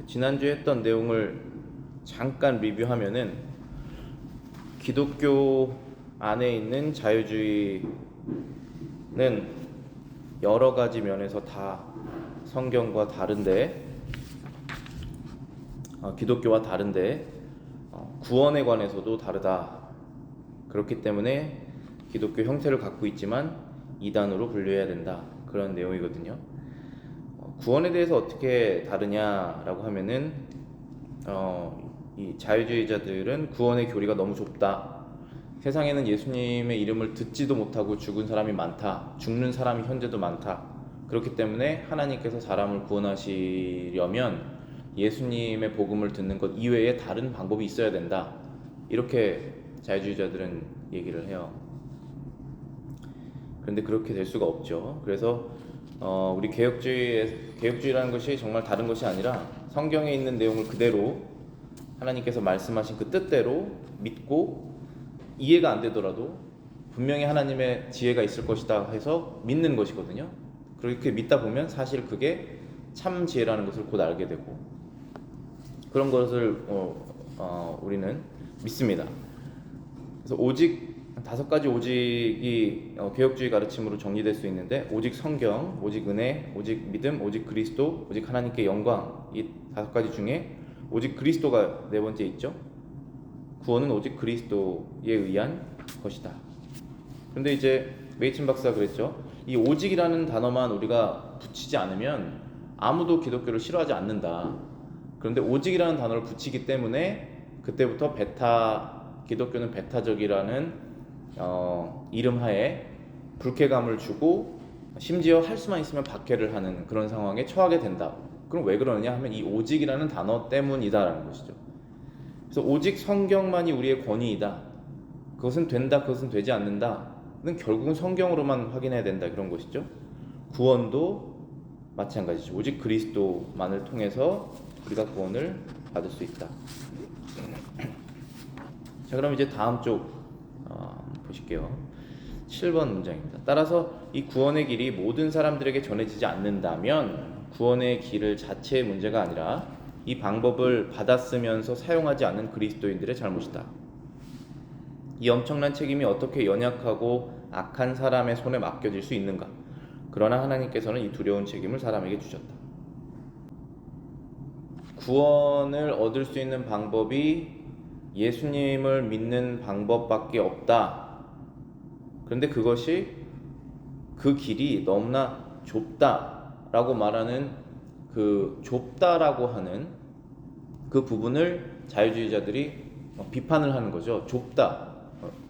지난주에 했던 내용을 잠깐 리뷰하면은 기독교 안에 있는 자유주의는 여러 가지 면에서 다 성경과 다른데 기독교와 다른데 구원에 관해서도 다르다. 그렇기 때문에 기독교 형태를 갖고 있지만 이단으로 분류해야 된다. 그런 내용이거든요. 구원에 대해서 어떻게 다르냐라고 하면은 이 자유주의자들은 구원의 교리가 너무 좁다. 세상에는 예수님의 이름을 듣지도 못하고 죽은 사람이 많다. 죽는 사람이 현재도 많다. 그렇기 때문에 하나님께서 사람을 구원하시려면 예수님의 복음을 듣는 것 이외에 다른 방법이 있어야 된다. 이렇게 자유주의자들은 얘기를 해요. 그런데 그렇게 될 수가 없죠. 그래서 우리 개혁주의라는 것이 정말 다른 것이 아니라 성경에 있는 내용을 그대로 하나님께서 말씀하신 그 뜻대로 믿고 이해가 안 되더라도 분명히 하나님의 지혜가 있을 것이다 해서 믿는 것이거든요. 그렇게 믿다 보면 사실 그게 참 지혜라는 것을 곧 알게 되고 그런 것을 우리는 믿습니다. 그래서 오직 5가지 오직이 개혁주의 가르침으로 정리될 수 있는데 오직 성경, 오직 은혜, 오직 믿음, 오직 그리스도, 오직 하나님께 영광. 이 5가지 중에 오직 그리스도가 4번째 있죠. 구원은 오직 그리스도에 의한 것이다. 그런데 이제 메이친 박사가 그랬죠. 이 오직이라는 단어만 우리가 붙이지 않으면 아무도 기독교를 싫어하지 않는다. 그런데 오직이라는 단어를 붙이기 때문에 그때부터 기독교는 배타적이라는 이름하에 불쾌감을 주고 심지어 할 수만 있으면 박해를 하는 그런 상황에 처하게 된다. 그럼 왜 그러느냐 하면 이 오직이라는 단어 때문이다라는 것이죠. 그래서 오직 성경만이 우리의 권위이다. 그것은 된다, 그것은 되지 않는다는 결국은 성경으로만 확인해야 된다 그런 것이죠. 구원도 마찬가지죠. 오직 그리스도만을 통해서 우리가 구원을 받을 수 있다. 자, 그럼 이제 다음 쪽 보실게요. 7번 문장입니다. 따라서 이 구원의 길이 모든 사람들에게 전해지지 않는다면 구원의 길을 자체의 문제가 아니라 이 방법을 받았으면서 사용하지 않는 그리스도인들의 잘못이다. 이 엄청난 책임이 어떻게 연약하고 악한 사람의 손에 맡겨질 수 있는가? 그러나 하나님께서는 이 두려운 책임을 사람에게 주셨다. 구원을 얻을 수 있는 방법이 예수님을 믿는 방법밖에 없다. 그런데 그것이 그 길이 너무나 좁다라고 말하는 그 좁다라고 하는 그 부분을 자유주의자들이 비판을 하는 거죠. 좁다,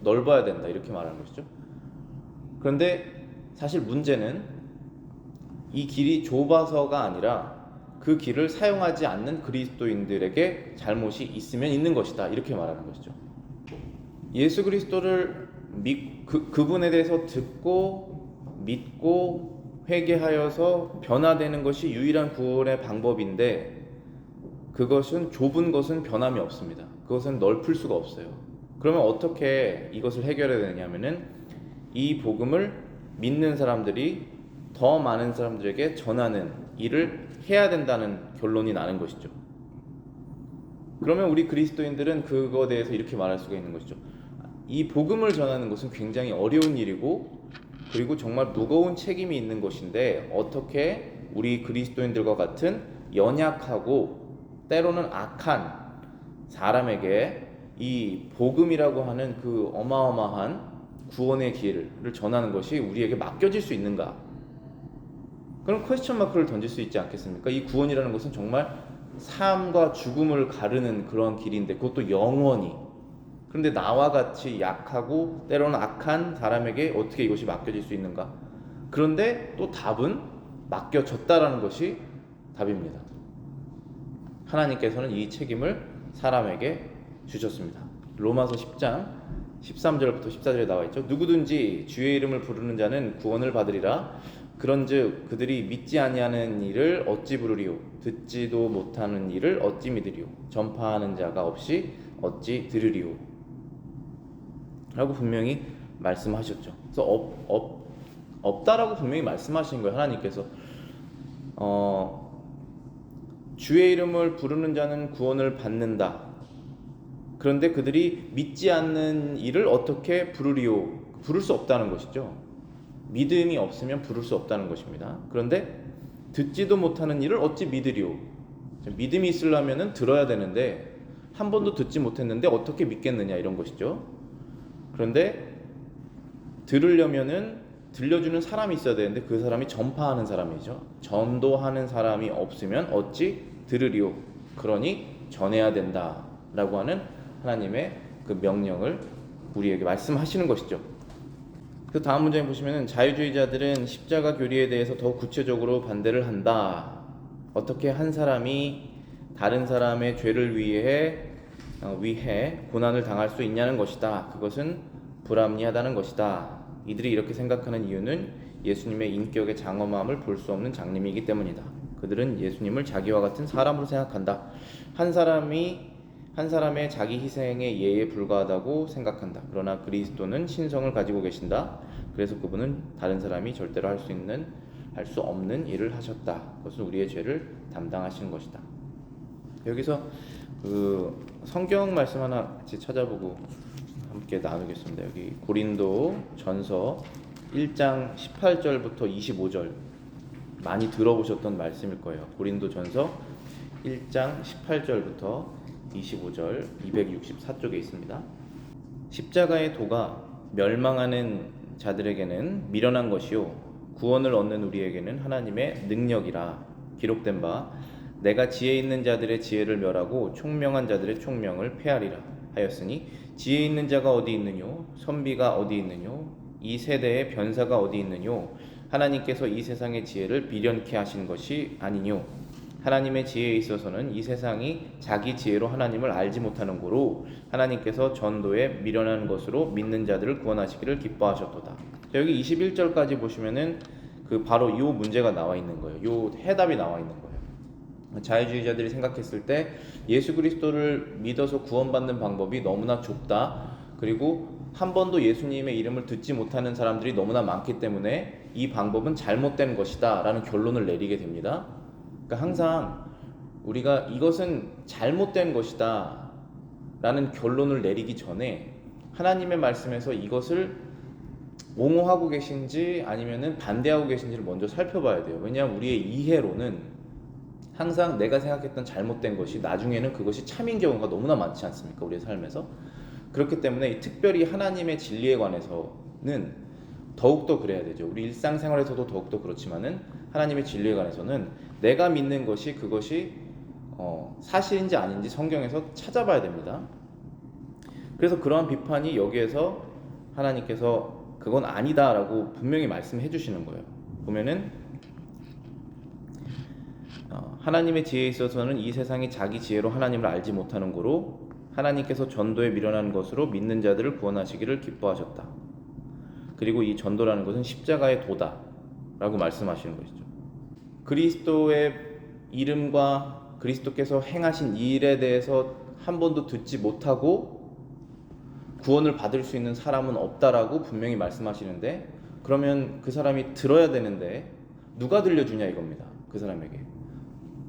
넓어야 된다 이렇게 말하는 것이죠. 그런데 사실 문제는 이 길이 좁아서가 아니라 그 길을 사용하지 않는 그리스도인들에게 잘못이 있으면 있는 것이다 이렇게 말하는 것이죠. 예수 그리스도를 그분에 대해서 듣고 믿고 회개하여서 변화되는 것이 유일한 구원의 방법인데 그것은 좁은 것은 변함이 없습니다. 그것은 넓힐 수가 없어요. 그러면 어떻게 이것을 해결해야 되냐면은 이 복음을 믿는 사람들이 더 많은 사람들에게 전하는 일을 해야 된다는 결론이 나는 것이죠. 그러면 우리 그리스도인들은 그거에 대해서 이렇게 말할 수가 있는 것이죠. 이 복음을 전하는 것은 굉장히 어려운 일이고 그리고 정말 무거운 책임이 있는 것인데 어떻게 우리 그리스도인들과 같은 연약하고 때로는 악한 사람에게 이 복음이라고 하는 그 어마어마한 구원의 길을 전하는 것이 우리에게 맡겨질 수 있는가? 그럼 퀘스천 마크를 던질 수 있지 않겠습니까? 이 구원이라는 것은 정말 삶과 죽음을 가르는 그런 길인데 그것도 영원히. 그런데 나와 같이 약하고 때로는 악한 사람에게 어떻게 이것이 맡겨질 수 있는가? 그런데 또 답은 맡겨졌다라는 것이 답입니다. 하나님께서는 이 책임을 사람에게 주셨습니다. 로마서 10장 13절부터 14절에 나와 있죠. 누구든지 주의 이름을 부르는 자는 구원을 받으리라. 그런즉 그들이 믿지 아니하는 일을 어찌 부르리요? 듣지도 못하는 일을 어찌 믿으리요? 전파하는 자가 없이 어찌 들으리요? 라고 분명히 말씀하셨죠. 그래서 없다라고 분명히 말씀하신 거예요. 하나님께서 주의 이름을 부르는 자는 구원을 받는다. 그런데 그들이 믿지 않는 이를 어떻게 부르리오? 부를 수 없다는 것이죠. 믿음이 없으면 부를 수 없다는 것입니다. 그런데 듣지도 못하는 이를 어찌 믿으리오? 믿음이 있으려면 들어야 되는데 한 번도 듣지 못했는데 어떻게 믿겠느냐, 이런 것이죠. 그런데 들으려면은 들려주는 사람이 있어야 되는데 그 사람이 전파하는 사람이죠. 전도하는 사람이 없으면 어찌 들으리오? 그러니 전해야 된다라고 하는 하나님의 그 명령을 우리에게 말씀하시는 것이죠. 그 다음 문장에 보시면은 자유주의자들은 십자가 교리에 대해서 더 구체적으로 반대를 한다. 어떻게 한 사람이 다른 사람의 죄를 위해 고난을 당할 수 있냐는 것이다. 그것은 불합리하다는 것이다. 이들이 이렇게 생각하는 이유는 예수님의 인격의 장엄함을 볼 수 없는 장님이기 때문이다. 그들은 예수님을 자기와 같은 사람으로 생각한다. 한 사람의 자기 희생의 예에 불과하다고 생각한다. 그러나 그리스도는 신성을 가지고 계신다. 그래서 그분은 다른 사람이 절대로 할 수 없는 일을 하셨다. 그것은 우리의 죄를 담당하시는 것이다. 여기서 그 성경 말씀 하나 같이 찾아보고 함께 나누겠습니다. 여기 고린도 전서 1장 18절부터 25절, 많이 들어보셨던 말씀일 거예요. 고린도 전서 1장 18절부터 25절 264쪽에 있습니다. 십자가의 도가 멸망하는 자들에게는 미련한 것이요 구원을 얻는 우리에게는 하나님의 능력이라. 기록된 바 내가 지혜 있는 자들의 지혜를 멸하고 총명한 자들의 총명을 폐하리라 하였으니 지혜 있는 자가 어디 있느뇨? 선비가 어디 있느뇨? 이 세대의 변사가 어디 있느뇨? 하나님께서 이 세상의 지혜를 비련케 하신 것이 아니뇨? 하나님의 지혜에 있어서는 이 세상이 자기 지혜로 하나님을 알지 못하는 고로 하나님께서 전도에 미련한 것으로 믿는 자들을 구원하시기를 기뻐하셨도다. 여기 21절까지 보시면은 그 바로 이 문제가 나와 있는 거예요. 이 해답이 나와 있는 거예요. 자유주의자들이 생각했을 때 예수 그리스도를 믿어서 구원받는 방법이 너무나 좁다. 그리고 한 번도 예수님의 이름을 듣지 못하는 사람들이 너무나 많기 때문에 이 방법은 잘못된 것이다 라는 결론을 내리게 됩니다. 그러니까 항상 우리가 이것은 잘못된 것이다 라는 결론을 내리기 전에 하나님의 말씀에서 이것을 옹호하고 계신지 아니면은 반대하고 계신지를 먼저 살펴봐야 돼요. 왜냐하면 우리의 이해로는 항상 내가 생각했던 잘못된 것이 나중에는 그것이 참인 경우가 너무나 많지 않습니까? 우리의 삶에서. 그렇기 때문에 특별히 하나님의 진리에 관해서는 더욱더 그래야 되죠. 우리 일상생활에서도 더욱더 그렇지만은 하나님의 진리에 관해서는 내가 믿는 것이 그것이 사실인지 아닌지 성경에서 찾아봐야 됩니다. 그래서 그러한 비판이 여기에서 하나님께서 그건 아니다라고 분명히 말씀해 주시는 거예요. 보면은 하나님의 지혜에 있어서는 이 세상이 자기 지혜로 하나님을 알지 못하는 고로 하나님께서 전도에 미련한 것으로 믿는 자들을 구원하시기를 기뻐하셨다. 그리고 이 전도라는 것은 십자가의 도다 라고 말씀하시는 것이죠. 그리스도의 이름과 그리스도께서 행하신 일에 대해서 한 번도 듣지 못하고 구원을 받을 수 있는 사람은 없다라고 분명히 말씀하시는데, 그러면 그 사람이 들어야 되는데 누가 들려주냐 이겁니다. 그 사람에게.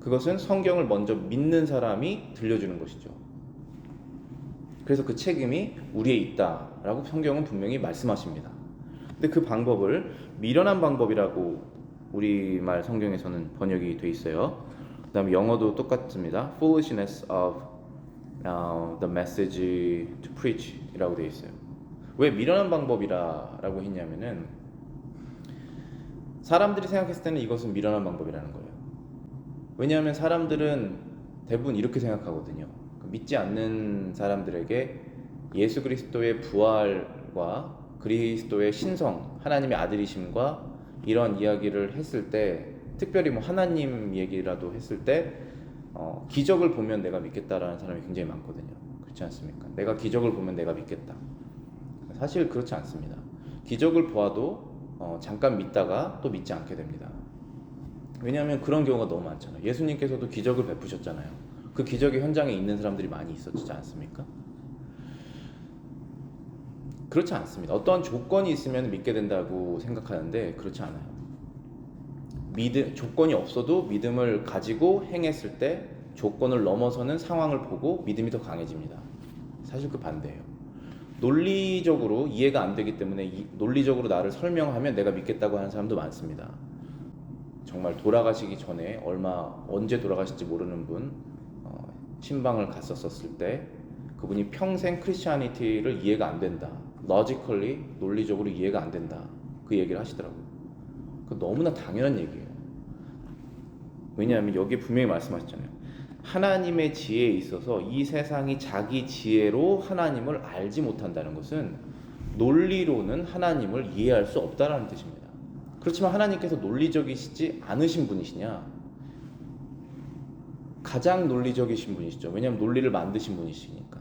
그것은 성경을 먼저 믿는 사람이 들려주는 것이죠. 그래서 그 책임이 우리에 있다라고 성경은 분명히 말씀하십니다. 근데 그 방법을 미련한 방법이라고 우리말 성경에서는 번역이 돼 있어요. 그 다음에 영어도 똑같습니다. Foolishness of the message to preach 이라고 돼 있어요. 왜 미련한 방법이라고 했냐면은 사람들이 생각했을 때는 이것은 미련한 방법이라는 거예요. 왜냐하면 사람들은 대부분 이렇게 생각하거든요. 믿지 않는 사람들에게 예수 그리스도의 부활과 그리스도의 신성, 하나님의 아들이심과 이런 이야기를 했을 때, 특별히 뭐 하나님 얘기라도 했을 때 기적을 보면 내가 믿겠다라는 사람이 굉장히 많거든요. 그렇지 않습니까? 내가 기적을 보면 내가 믿겠다. 사실 그렇지 않습니다. 기적을 보아도 잠깐 믿다가 또 믿지 않게 됩니다. 왜냐하면 그런 경우가 너무 많잖아요. 예수님께서도 기적을 베푸셨잖아요. 그 기적의 현장에 있는 사람들이 많이 있었지 않습니까? 그렇지 않습니다. 어떠한 조건이 있으면 믿게 된다고 생각하는데 그렇지 않아요. 조건이 없어도 믿음을 가지고 행했을 때 조건을 넘어서는 상황을 보고 믿음이 더 강해집니다. 사실 그 반대예요. 논리적으로 이해가 안 되기 때문에 논리적으로 나를 설명하면 내가 믿겠다고 하는 사람도 많습니다. 정말 돌아가시기 전에 언제 돌아가실지 모르는 분 신방을 갔었을 때 그분이 평생 크리스티아니티를 이해가 안 된다. logically 논리적으로 이해가 안 된다. 그 얘기를 하시더라고요. 그 너무나 당연한 얘기예요. 왜냐하면 여기 분명히 말씀하셨잖아요. 하나님의 지혜에 있어서 이 세상이 자기 지혜로 하나님을 알지 못한다는 것은 논리로는 하나님을 이해할 수 없다는 뜻입니다. 그렇지만 하나님께서 논리적이시지 않으신 분이시냐? 가장 논리적이신 분이시죠. 왜냐하면 논리를 만드신 분이시니까.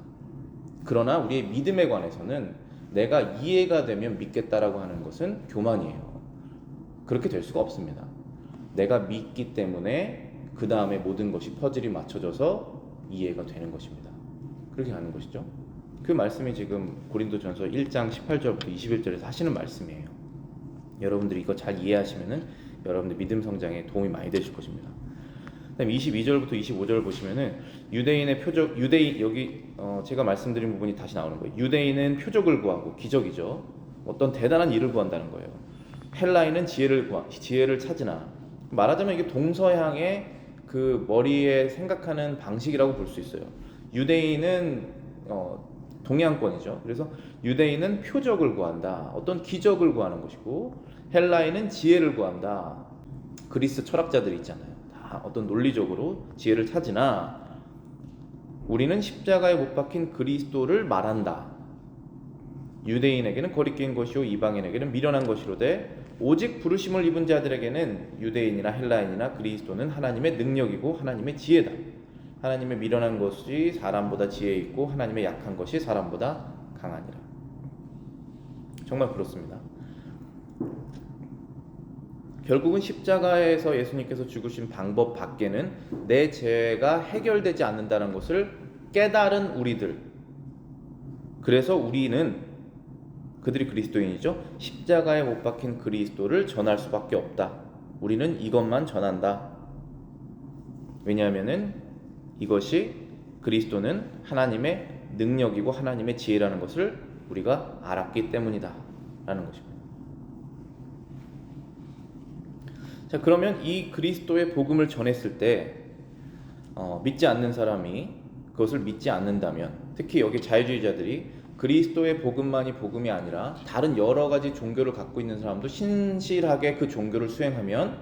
그러나 우리의 믿음에 관해서는 내가 이해가 되면 믿겠다라고 하는 것은 교만이에요. 그렇게 될 수가 없습니다. 내가 믿기 때문에 그 다음에 모든 것이 퍼즐이 맞춰져서 이해가 되는 것입니다. 그렇게 하는 것이죠. 그 말씀이 지금 고린도전서 1장 18절부터 21절에서 하시는 말씀이에요. 여러분들이 이거 잘 이해하시면은 여러분들 믿음 성장에 도움이 많이 되실 것입니다. 그다음 22절부터 25절 보시면은 유대인의 표적, 여기 제가 말씀드린 부분이 다시 나오는 거예요. 유대인은 표적을 구하고 기적이죠. 어떤 대단한 일을 구한다는 거예요. 헬라인은 지혜를 찾으나, 말하자면 이게 동서양의 그 머리에 생각하는 방식이라고 볼 수 있어요. 유대인은 동양권이죠. 그래서 유대인은 표적을 구한다. 어떤 기적을 구하는 것이고, 헬라인은 지혜를 구한다. 그리스 철학자들이 있잖아요. 다 어떤 논리적으로 지혜를 찾으나 우리는 십자가에 못 박힌 그리스도를 말한다. 유대인에게는 거리낀 것이요 이방인에게는 미련한 것이로되 오직 부르심을 입은 자들에게는 유대인이나 헬라인이나 그리스도는 하나님의 능력이고 하나님의 지혜다. 하나님의 미련한 것이 사람보다 지혜 있고 하나님의 약한 것이 사람보다 강하니라. 정말 그렇습니다. 결국은 십자가에서 예수님께서 죽으신 방법 밖에는 내 죄가 해결되지 않는다는 것을 깨달은 우리들, 그래서 우리는, 그들이 그리스도인이죠, 십자가에 못 박힌 그리스도를 전할 수밖에 없다. 우리는 이것만 전한다. 왜냐하면은 이것이, 그리스도는 하나님의 능력이고 하나님의 지혜라는 것을 우리가 알았기 때문이다 라는 것입니다. 자, 그러면 이 그리스도의 복음을 전했을 때 믿지 않는 사람이 그것을 믿지 않는다면, 특히 여기 자유주의자들이 그리스도의 복음만이 복음이 아니라 다른 여러 가지 종교를 갖고 있는 사람도 신실하게 그 종교를 수행하면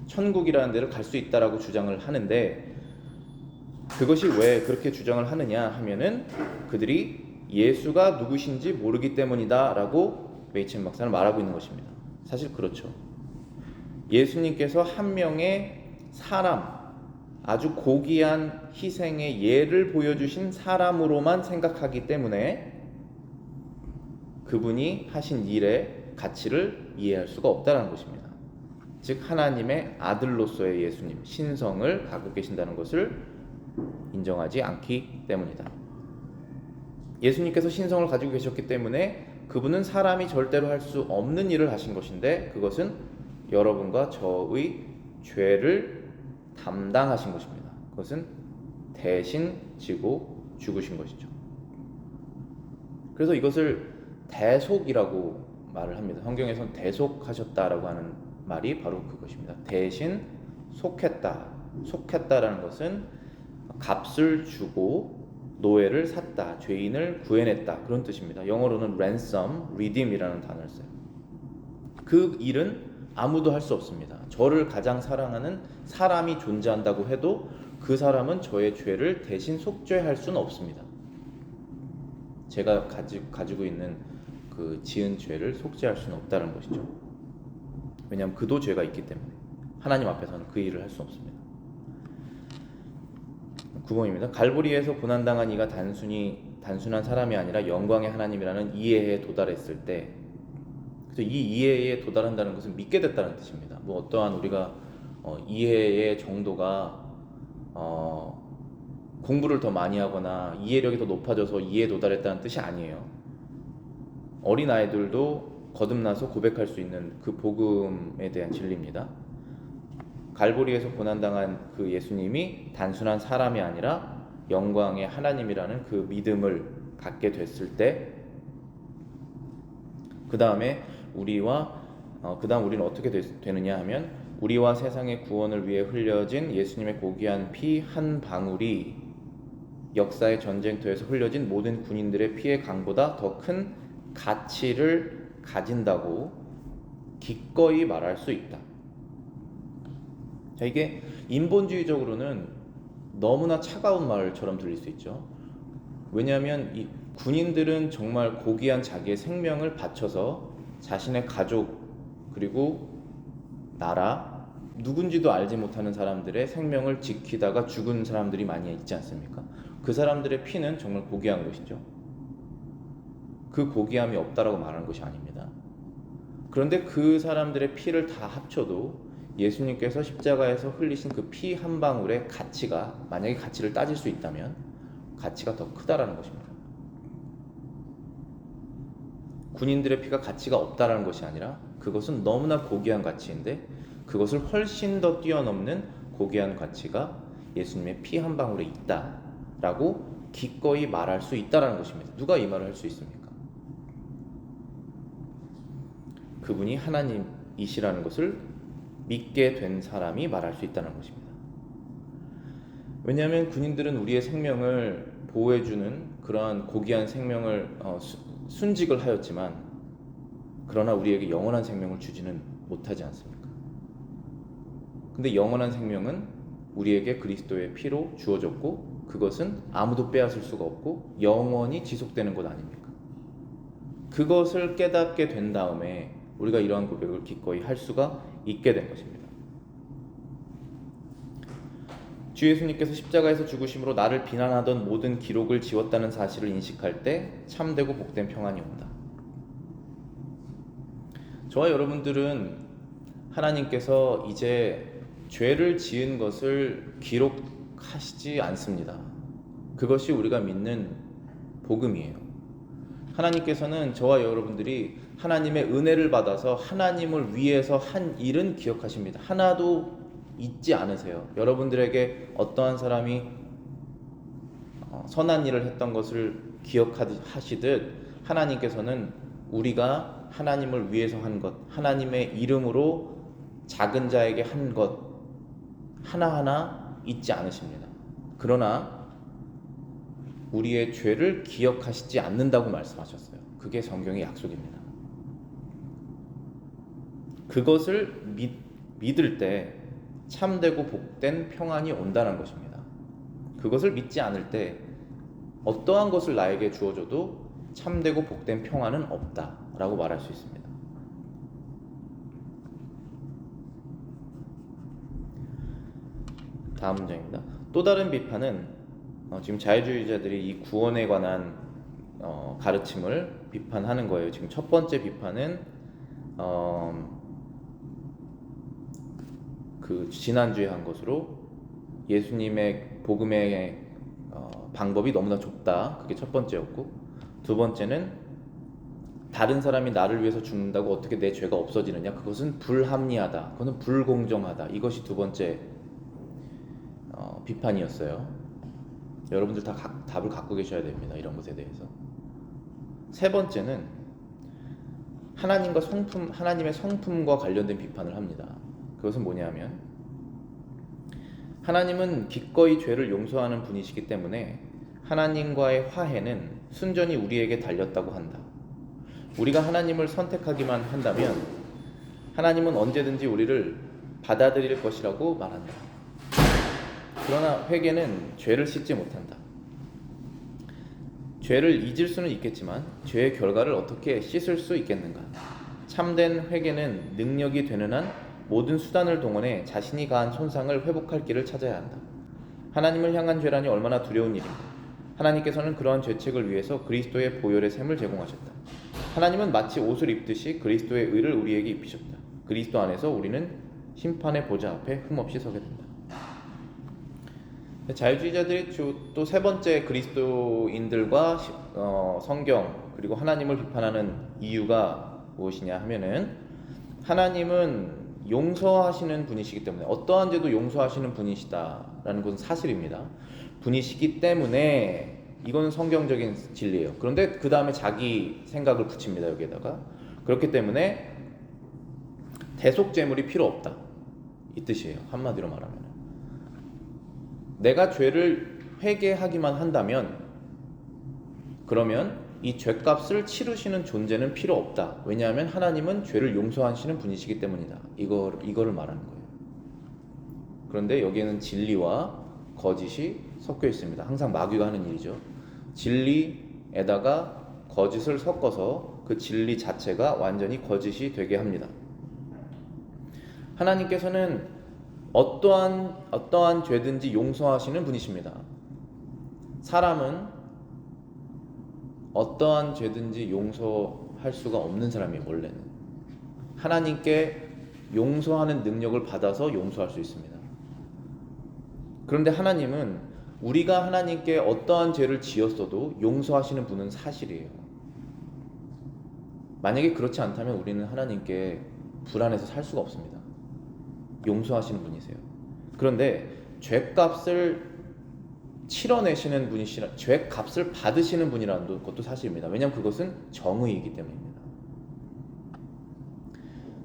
천국이라는 데를 갈 수 있다라고 주장을 하는데, 그것이 왜 그렇게 주장을 하느냐 하면은 그들이 예수가 누구신지 모르기 때문이다 라고 메이첸 박사는 말하고 있는 것입니다. 사실 그렇죠. 예수님께서 한 명의 사람, 아주 고귀한 희생의 예를 보여주신 사람으로만 생각하기 때문에 그분이 하신 일의 가치를 이해할 수가 없다는 것입니다. 즉 하나님의 아들로서의 예수님, 신성을 갖고 계신다는 것을 인정하지 않기 때문이다. 예수님께서 신성을 가지고 계셨기 때문에 그분은 사람이 절대로 할 수 없는 일을 하신 것인데, 그것은 여러분과 저의 죄를 담당하신 것입니다. 그것은 대신 지고 죽으신 것이죠. 그래서 이것을 대속이라고 말을 합니다. 성경에서는 대속하셨다라고 하는 말이 바로 그것입니다. 대신 속했다. 속했다라는 것은 값을 주고 노예를 샀다, 죄인을 구해냈다, 그런 뜻입니다. 영어로는 ransom, redeem이라는 단어를 써요. 그 일은 아무도 할 수 없습니다. 저를 가장 사랑하는 사람이 존재한다고 해도 그 사람은 저의 죄를 대신 속죄할 수는 없습니다. 제가 가지고 있는 그 지은 죄를 속죄할 수는 없다는 것이죠. 왜냐하면 그도 죄가 있기 때문에 하나님 앞에서는 그 일을 할 수 없습니다. 9번입니다. 갈보리에서 고난당한 이가 단순한 사람이 아니라 영광의 하나님이라는 이해에 도달했을 때, 그래서 이 이해에 도달한다는 것은 믿게 됐다는 뜻입니다. 뭐 어떠한 우리가 이해의 정도가 공부를 더 많이 하거나 이해력이 더 높아져서 이해에 도달했다는 뜻이 아니에요. 어린 아이들도 거듭나서 고백할 수 있는 그 복음에 대한 진리입니다. 갈보리에서 고난당한 그 예수님이 단순한 사람이 아니라 영광의 하나님이라는 그 믿음을 갖게 됐을 때, 그 다음에 우리는 어떻게 되느냐 하면, 우리와 세상의 구원을 위해 흘려진 예수님의 고귀한 피 한 방울이 역사의 전쟁터에서 흘려진 모든 군인들의 피의 강보다 더 큰 가치를 가진다고 기꺼이 말할 수 있다. 자, 이게 인본주의적으로는 너무나 차가운 말처럼 들릴 수 있죠. 왜냐하면 이 군인들은 정말 고귀한 자기의 생명을 바쳐서 자신의 가족 그리고 나라, 누군지도 알지 못하는 사람들의 생명을 지키다가 죽은 사람들이 많이 있지 않습니까? 그 사람들의 피는 정말 고귀한 것이죠. 그 고귀함이 없다라고 말하는 것이 아닙니다. 그런데 그 사람들의 피를 다 합쳐도 예수님께서 십자가에서 흘리신 그 피 한 방울의 가치가, 만약에 가치를 따질 수 있다면 가치가 더 크다라는 것입니다. 군인들의 피가 가치가 없다라는 것이 아니라 그것은 너무나 고귀한 가치인데, 그것을 훨씬 더 뛰어넘는 고귀한 가치가 예수님의 피 한 방울에 있다라고 기꺼이 말할 수 있다라는 것입니다. 누가 이 말을 할 수 있습니까? 그분이 하나님이시라는 것을 믿게 된 사람이 말할 수 있다는 것입니다. 왜냐하면 군인들은 우리의 생명을 보호해주는 그러한 고귀한 생명을 순직을 하였지만, 그러나 우리에게 영원한 생명을 주지는 못하지 않습니까? 근데 영원한 생명은 우리에게 그리스도의 피로 주어졌고, 그것은 아무도 빼앗을 수가 없고 영원히 지속되는 것 아닙니까? 그것을 깨닫게 된 다음에 우리가 이러한 고백을 기꺼이 할 수가 있게 된 것입니다. 주 예수님께서 십자가에서 죽으심으로 나를 비난하던 모든 기록을 지웠다는 사실을 인식할 때 참되고 복된 평안이 온다. 저와 여러분들은 하나님께서 이제 죄를 지은 것을 기록하시지 않습니다. 그것이 우리가 믿는 복음이에요. 하나님께서는 저와 여러분들이 하나님의 은혜를 받아서 하나님을 위해서 한 일은 기억하십니다. 하나도 잊지 않으세요. 여러분들에게 어떠한 사람이 선한 일을 했던 것을 기억하시듯, 하나님께서는 우리가 하나님을 위해서 한 것, 하나님의 이름으로 작은 자에게 한 것 하나하나 잊지 않으십니다. 그러나 우리의 죄를 기억하시지 않는다고 말씀하셨어요. 그게 성경의 약속입니다. 그것을 믿을 때 참되고 복된 평안이 온다는 것입니다. 그것을 믿지 않을 때 어떠한 것을 나에게 주어줘도 참되고 복된 평안은 없다라고 말할 수 있습니다. 다음 문장입니다. 또 다른 비판은 지금 자유주의자들이 이 구원에 관한 가르침을 비판하는 거예요. 지금 첫 번째 비판은 그 지난주에 한 것으로 예수님의 복음의 방법이 너무나 좁다. 그게 첫 번째였고, 두 번째는 다른 사람이 나를 위해서 죽는다고 어떻게 내 죄가 없어지느냐, 그것은 불합리하다, 그것은 불공정하다. 이것이 두 번째 비판이었어요. 여러분들 다 답을 갖고 계셔야 됩니다. 이런 것에 대해서. 세 번째는 하나님의 성품과 관련된 비판을 합니다. 그것은 뭐냐면, 하나님은 기꺼이 죄를 용서하는 분이시기 때문에 하나님과의 화해는 순전히 우리에게 달렸다고 한다. 우리가 하나님을 선택하기만 한다면 하나님은 언제든지 우리를 받아들일 것이라고 말한다. 그러나 회개는 죄를 씻지 못한다. 죄를 잊을 수는 있겠지만 죄의 결과를 어떻게 씻을 수 있겠는가? 참된 회개는 능력이 되는 한 모든 수단을 동원해 자신이 가한 손상을 회복할 길을 찾아야 한다. 하나님을 향한 죄라니 얼마나 두려운 일인가. 하나님께서는 그러한 죄책을 위해서 그리스도의 보혈의 샘을 제공하셨다. 하나님은 마치 옷을 입듯이 그리스도의 의를 우리에게 입히셨다. 그리스도 안에서 우리는 심판의 보좌 앞에 흠없이 서게 된다. 자유주의자들이 또 세 번째 그리스도인들과 성경 그리고 하나님을 비판하는 이유가 무엇이냐 하면은, 하나님은 용서하시는 분이시기 때문에, 어떠한 죄도 용서하시는 분이시다라는 것은 사실입니다. 분이시기 때문에 이건 성경적인 진리예요. 그런데 그 다음에 자기 생각을 붙입니다, 여기에다가. 그렇기 때문에 대속제물이 필요 없다, 이 뜻이에요. 한마디로 말하면, 내가 죄를 회개하기만 한다면, 그러면 이 죄값을 치르시는 존재는 필요 없다. 왜냐하면 하나님은 죄를 용서하시는 분이시기 때문이다. 이거를 말하는 거예요. 그런데 여기에는 진리와 거짓이 섞여 있습니다. 항상 마귀가 하는 일이죠. 진리에다가 거짓을 섞어서 그 진리 자체가 완전히 거짓이 되게 합니다. 하나님께서는 어떠한 죄든지 용서하시는 분이십니다. 사람은 어떠한 죄든지 용서할 수가 없는 사람이에요. 원래는 하나님께 용서하는 능력을 받아서 용서할 수 있습니다. 그런데 하나님은 우리가 하나님께 어떠한 죄를 지었어도 용서하시는 분은 사실이에요. 만약에 그렇지 않다면 우리는 하나님께 불안해서 살 수가 없습니다. 용서하시는 분이세요. 그런데 죄값을 치러내시는 분이시라, 죄값을 받으시는 분이라는 것도 사실입니다. 왜냐하면 그것은 정의이기 때문입니다.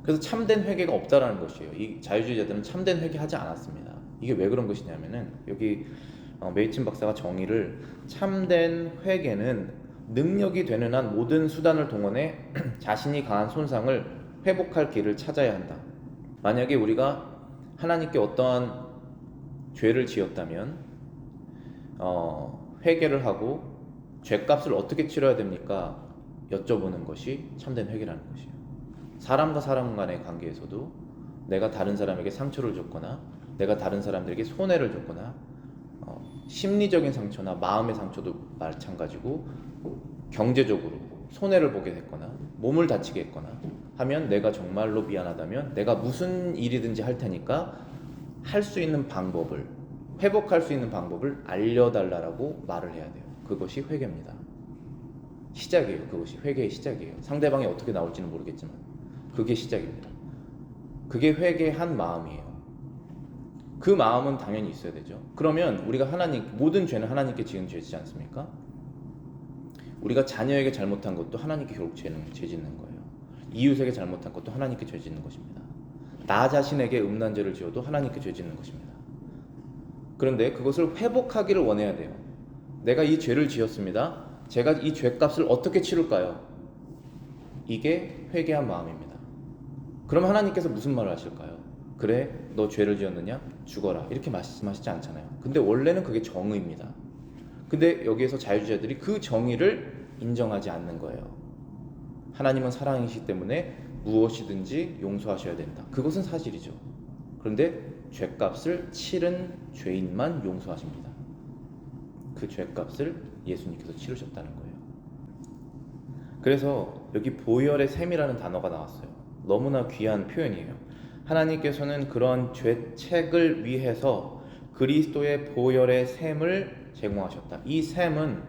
그래서 참된 회개가 없다라는 것이에요. 이 자유주의자들은 참된 회개하지 않았습니다. 이게 왜 그런 것이냐면은, 여기 메이친 박사가 정의를, 참된 회개는 능력이 되는 한 모든 수단을 동원해 자신이 강한 손상을 회복할 길을 찾아야 한다. 만약에 우리가 하나님께 어떠한 죄를 지었다면 회개를 하고 죄값을 어떻게 치러야 됩니까? 여쭤보는 것이 참된 회개라는 것이에요. 사람과 사람 간의 관계에서도 내가 다른 사람에게 상처를 줬거나 내가 다른 사람들에게 손해를 줬거나 심리적인 상처나 마음의 상처도 마찬가지고, 경제적으로 손해를 보게 됐거나 몸을 다치게 했거나 하면 내가 정말로 미안하다면 내가 무슨 일이든지 할 테니까 할 수 있는 방법을, 회복할 수 있는 방법을 알려달라고 말을 해야 돼요. 그것이 회개입니다. 시작이에요. 그것이 회개의 시작이에요. 상대방이 어떻게 나올지는 모르겠지만 그게 시작입니다. 그게 회개한 마음이에요. 그 마음은 당연히 있어야 되죠. 그러면 우리가 모든 죄는 하나님께 지은 죄지 않습니까? 우리가 자녀에게 잘못한 것도 하나님께 결국 죄 짓는 거예요. 이웃에게 잘못한 것도 하나님께 죄 짓는 것입니다. 나 자신에게 음란 죄를 지어도 하나님께 죄 짓는 것입니다. 그런데 그것을 회복하기를 원해야 돼요. 내가 이 죄를 지었습니다. 제가 이 죄값을 어떻게 치룰까요? 이게 회개한 마음입니다. 그럼 하나님께서 무슨 말을 하실까요? 그래, 너 죄를 지었느냐? 죽어라. 이렇게 말씀하시지 않잖아요. 근데 원래는 그게 정의입니다. 근데 여기에서 자유주의자들이 그 정의를 인정하지 않는 거예요. 하나님은 사랑이시기 때문에 무엇이든지 용서하셔야 된다. 그것은 사실이죠. 그런데 죄값을 치른 죄인만 용서하십니다. 그 죄값을 예수님께서 치르셨다는 거예요. 그래서 여기 보혈의 셈이라는 단어가 나왔어요. 너무나 귀한 표현이에요. 하나님께서는 그런 죄책을 위해서 그리스도의 보혈의 셈을 제공하셨다. 이 셈은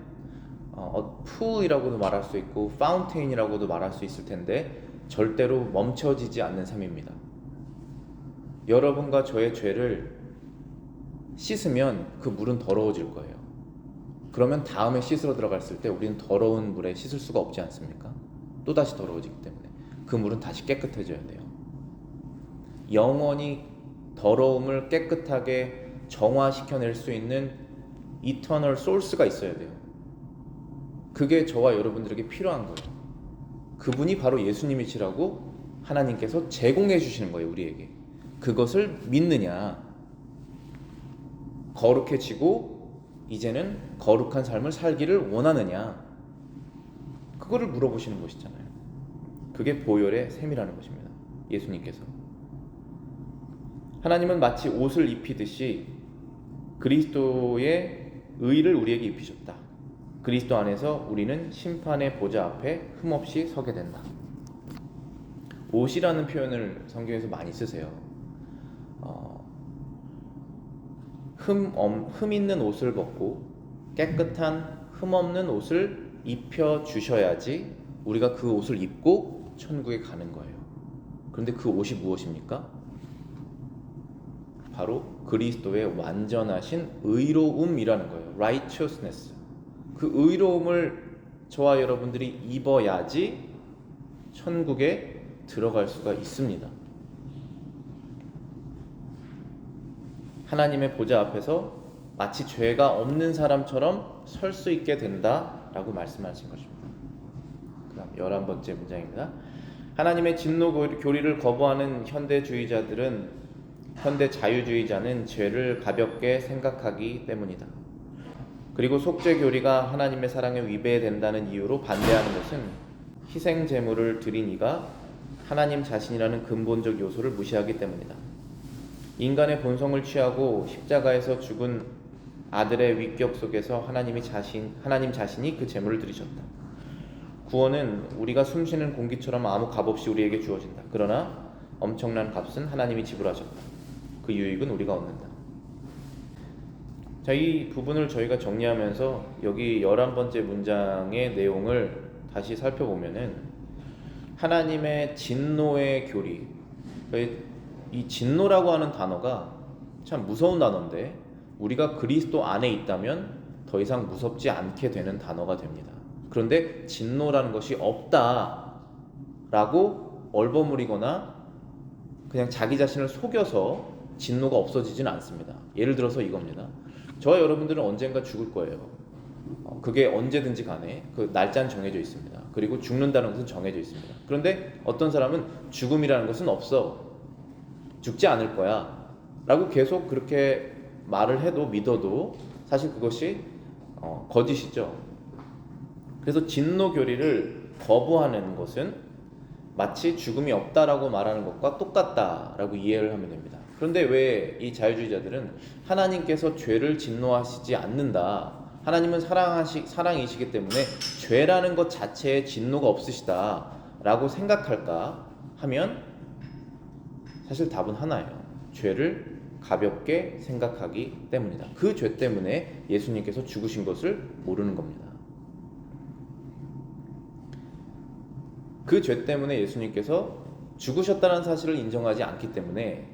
풀이라고도 말할 수 있고 파운테인이라고도 말할 수 있을 텐데 절대로 멈춰지지 않는 셈입니다. 여러분과 저의 죄를 씻으면 그 물은 더러워질 거예요. 그러면 다음에 씻으러 들어갔을 때 우리는 더러운 물에 씻을 수가 없지 않습니까? 또다시 더러워지기 때문에 그 물은 다시 깨끗해져야 돼요. 영원히 더러움을 깨끗하게 정화시켜낼 수 있는 이터널 소스가 있어야 돼요. 그게 저와 여러분들에게 필요한 거예요. 그분이 바로 예수님이시라고 하나님께서 제공해 주시는 거예요, 우리에게. 그것을 믿느냐, 거룩해지고 이제는 거룩한 삶을 살기를 원하느냐, 그거를 물어보시는 것이잖아요. 그게 보혈의 셈이라는 것입니다. 예수님께서 하나님은 마치 옷을 입히듯이 그리스도의 의를 우리에게 입히셨다. 그리스도 안에서 우리는 심판의 보좌 앞에 흠없이 서게 된다. 옷이라는 표현을 성경에서 많이 쓰세요. 흠 있는 옷을 벗고 깨끗한 흠 없는 옷을 입혀 주셔야지 우리가 그 옷을 입고 천국에 가는 거예요. 그런데 그 옷이 무엇입니까? 바로 그리스도의 완전하신 의로움이라는 거예요. righteousness. 그 의로움을 저와 여러분들이 입어야지 천국에 들어갈 수가 있습니다. 하나님의 보좌 앞에서 마치 죄가 없는 사람처럼 설 수 있게 된다라고 말씀하신 것입니다. 그다음 11번째 문장입니다. 하나님의 진노 교리를 거부하는 현대 자유주의자는 죄를 가볍게 생각하기 때문이다. 그리고 속죄 교리가 하나님의 사랑에 위배된다는 이유로 반대하는 것은 희생 제물을 드린 이가 하나님 자신이라는 근본적 요소를 무시하기 때문이다. 인간의 본성을 취하고 십자가에서 죽은 아들의 위격 속에서 하나님 자신이 그 제물을 드리셨다. 구원은 우리가 숨쉬는 공기처럼 아무 값없이 우리에게 주어진다. 그러나 엄청난 값은 하나님이 지불하셨다. 그 유익은 우리가 얻는다. 자, 이 부분을 저희가 정리하면서 여기 11번째 문장의 내용을 다시 살펴보면은 하나님의 진노의 교리, 이 진노라고 하는 단어가 참 무서운 단어인데 우리가 그리스도 안에 있다면 더 이상 무섭지 않게 되는 단어가 됩니다. 그런데 진노라는 것이 없다라고 얼버무리거나 그냥 자기 자신을 속여서 진노가 없어지지는 않습니다. 예를 들어서 이겁니다. 저와 여러분들은 언젠가 죽을 거예요. 그게 언제든지 간에 그 날짜는 정해져 있습니다. 그리고 죽는다는 것은 정해져 있습니다. 그런데 어떤 사람은 죽음이라는 것은 없어. 죽지 않을 거야 라고 계속 그렇게 말을 해도 믿어도 사실 그것이 거짓이죠. 그래서 진노 교리를 거부하는 것은 마치 죽음이 없다라고 말하는 것과 똑같다라고 이해를 하면 됩니다. 그런데 왜 이 자유주의자들은 하나님께서 죄를 진노하시지 않는다, 하나님은 사랑이시기 때문에 죄라는 것 자체에 진노가 없으시다 라고 생각할까 하면 사실 답은 하나예요. 죄를 가볍게 생각하기 때문이다. 그 죄 때문에 예수님께서 죽으신 것을 모르는 겁니다. 그 죄 때문에 예수님께서 죽으셨다는 사실을 인정하지 않기 때문에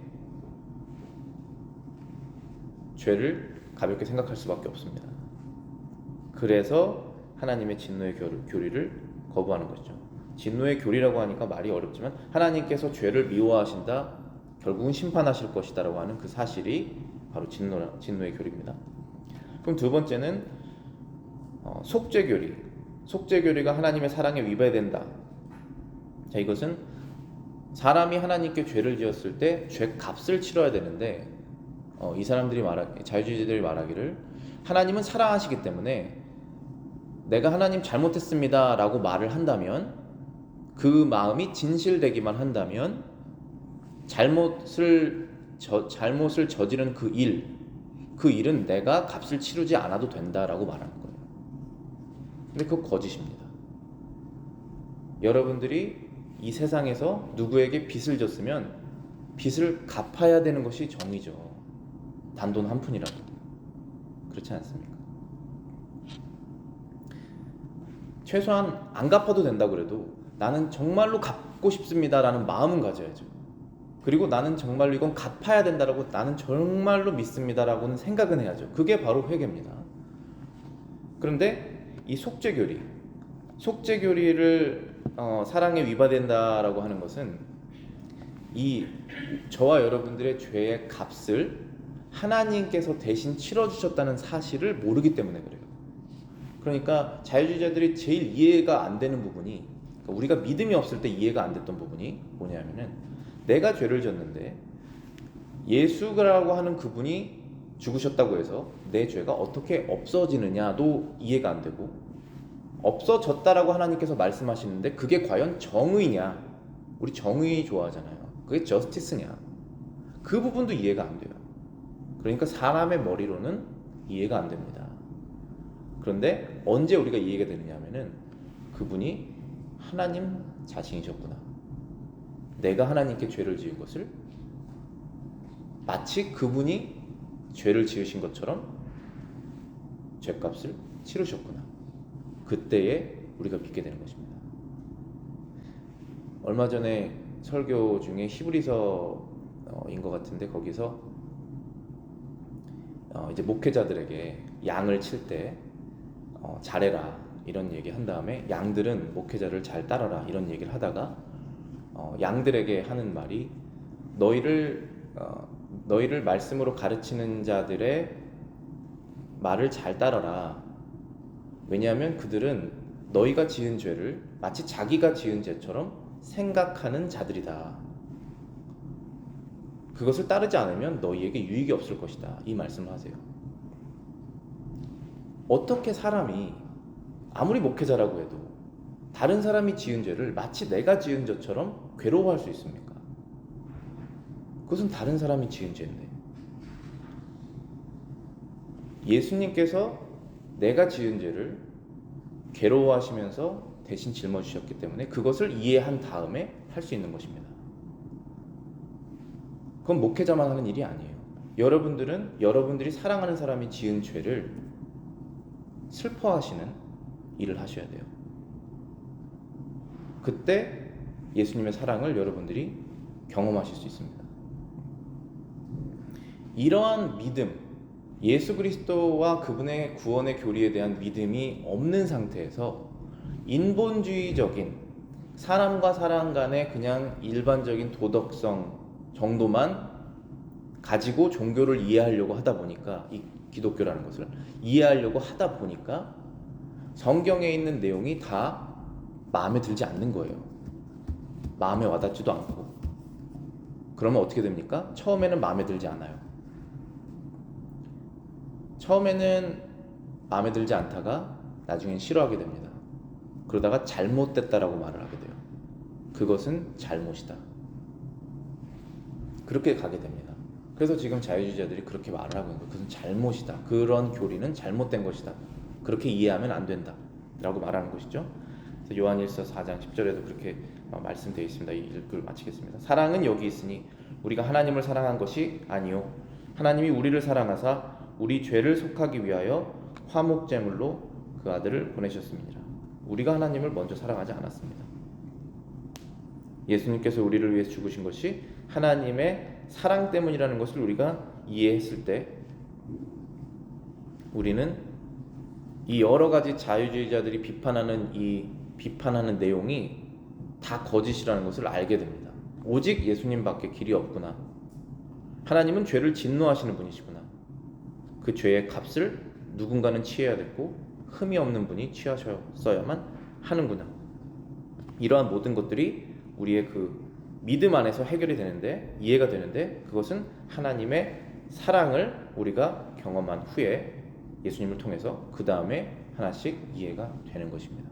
죄를 가볍게 생각할 수밖에 없습니다. 그래서 하나님의 진노의 교리를 거부하는 것이죠. 진노의 교리라고 하니까 말이 어렵지만 하나님께서 죄를 미워하신다, 결국은 심판하실 것이다 라고 하는 그 사실이 바로 진노의 교리입니다. 그럼 두 번째는 속죄교리. 속죄교리가 하나님의 사랑에 위배된다. 자, 이것은 사람이 하나님께 죄를 지었을 때 죄값을 치러야 되는데 이 사람들이 자유주의자들이 말하기를 하나님은 사랑하시기 때문에 내가 하나님 잘못했습니다 라고 말을 한다면, 그 마음이 진실되기만 한다면 잘못을 저지른 그 일은 내가 값을 치르지 않아도 된다라고 말하는 거예요. 근데 그거 거짓입니다. 여러분들이 이 세상에서 누구에게 빚을 졌으면 빚을 갚아야 되는 것이 정의죠. 단돈 한 푼이라도. 그렇지 않습니까? 최소한 안 갚아도 된다 그래도 나는 정말로 갚고 싶습니다라는 마음은 가져야죠. 그리고 나는 정말로 이건 갚아야 된다라고 나는 정말로 믿습니다라고는 생각은 해야죠. 그게 바로 회개입니다. 그런데 이 속죄교리를 사랑에 위반된다라고 하는 것은 이 저와 여러분들의 죄의 값을 하나님께서 대신 치러주셨다는 사실을 모르기 때문에 그래요. 그러니까 자유주의자들이 제일 이해가 안 되는 부분이, 그러니까 우리가 믿음이 없을 때 이해가 안 됐던 부분이 뭐냐면은, 내가 죄를 졌는데 예수라고 하는 그분이 죽으셨다고 해서 내 죄가 어떻게 없어지느냐도 이해가 안 되고, 없어졌다라고 하나님께서 말씀하시는데 그게 과연 정의냐? 우리 정의 좋아하잖아요. 그게 저스티스냐? 그 부분도 이해가 안 돼요. 그러니까 사람의 머리로는 이해가 안 됩니다. 그런데 언제 우리가 이해가 되느냐 하면은 그분이 하나님 자신이셨구나. 내가 하나님께 죄를 지은 것을 마치 그분이 죄를 지으신 것처럼 죄값을 치르셨구나. 그때에 우리가 믿게 되는 것입니다. 얼마 전에 설교 중에 히브리서인 것 같은데 거기서 이제 목회자들에게 양을 칠 때 잘해라 이런 얘기 한 다음에 양들은 목회자를 잘 따라라 이런 얘기를 하다가 양들에게 하는 말이 너희를 말씀으로 가르치는 자들의 말을 잘 따라라. 왜냐하면 그들은 너희가 지은 죄를 마치 자기가 지은 죄처럼 생각하는 자들이다. 그것을 따르지 않으면 너희에게 유익이 없을 것이다. 이 말씀을 하세요. 어떻게 사람이 아무리 목회자라고 해도 다른 사람이 지은 죄를 마치 내가 지은 죄처럼 괴로워할 수 있습니까? 그것은 다른 사람이 지은 죄인데. 예수님께서 내가 지은 죄를 괴로워하시면서 대신 짊어지셨기 때문에 그것을 이해한 다음에 할 수 있는 것입니다. 그건 목회자만 하는 일이 아니에요. 여러분들은 여러분들이 사랑하는 사람이 지은 죄를 슬퍼하시는 일을 하셔야 돼요. 그때 예수님의 사랑을 여러분들이 경험하실 수 있습니다. 이러한 믿음, 예수 그리스도와 그분의 구원의 교리에 대한 믿음이 없는 상태에서 인본주의적인 사람과 사람 간의 그냥 일반적인 도덕성 정도만 가지고 종교를 이해하려고 하다 보니까, 이 기독교라는 것을 이해하려고 하다 보니까 성경에 있는 내용이 다 마음에 들지 않는 거예요. 마음에 와닿지도 않고. 그러면 어떻게 됩니까? 처음에는 마음에 들지 않아요. 처음에는 마음에 들지 않다가 나중엔 싫어하게 됩니다. 그러다가 잘못됐다라고 말을 하게 돼요. 그것은 잘못이다. 그렇게 가게 됩니다. 그래서 지금 자유주의자들이 그렇게 말을 하고 있는 거예요. 그것은 잘못이다. 그런 교리는 잘못된 것이다. 그렇게 이해하면 안 된다. 라고 말하는 것이죠. 그래서 요한일서 4장 10절에도 그렇게 말씀되어 있습니다. 이 읽을 마치겠습니다. 사랑은 여기 있으니 우리가 하나님을 사랑한 것이 아니요 하나님이 우리를 사랑하사 우리 죄를 속하기 위하여 화목제물로 그 아들을 보내셨습니다. 우리가 하나님을 먼저 사랑하지 않았습니다. 예수님께서 우리를 위해서 죽으신 것이 하나님의 사랑 때문이라는 것을 우리가 이해했을 때 우리는 이 여러 가지 자유주의자들이 비판하는 내용이 다 거짓이라는 것을 알게 됩니다. 오직 예수님밖에 길이 없구나. 하나님은 죄를 진노하시는 분이시구나. 그 죄의 값을 누군가는 치해야 됐고 흠이 없는 분이 취하셨어야만 하는구나. 이러한 모든 것들이 우리의 그 믿음 안에서 해결이 되는데, 이해가 되는데, 그것은 하나님의 사랑을 우리가 경험한 후에 예수님을 통해서 그 다음에 하나씩 이해가 되는 것입니다.